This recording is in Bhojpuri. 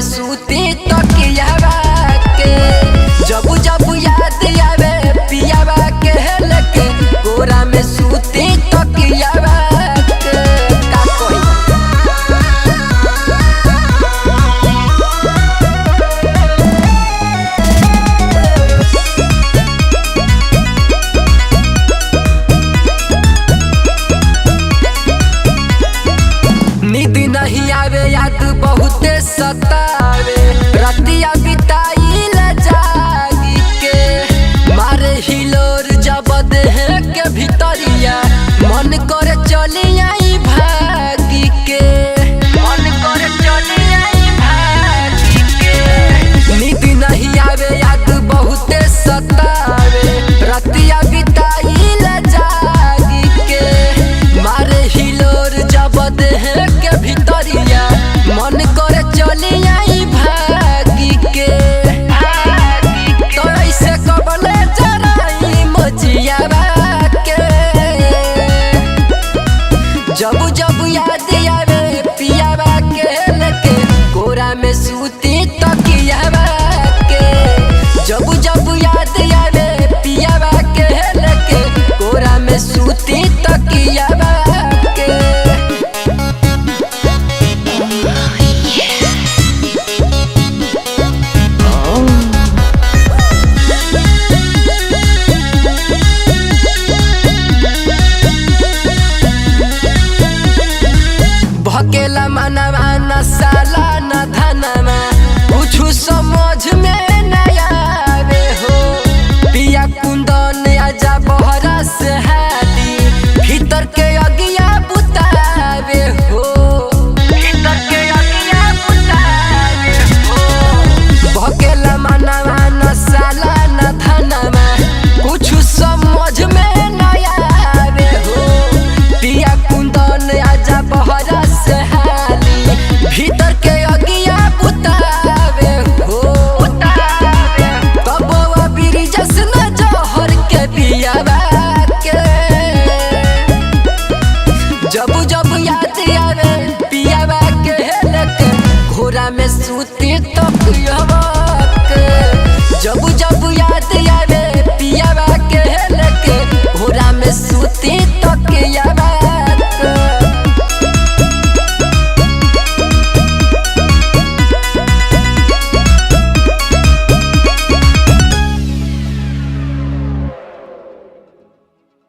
में सूती तकियावा के जब जब याद आवे पियावा के लेके कोरा में सूती तकियावा के का कोई नींद नहीं आवे याद बहुत सतावे रतिया बिताइल जागी के मारे हिलोर जब देह के भीतरिया मन करे चलिया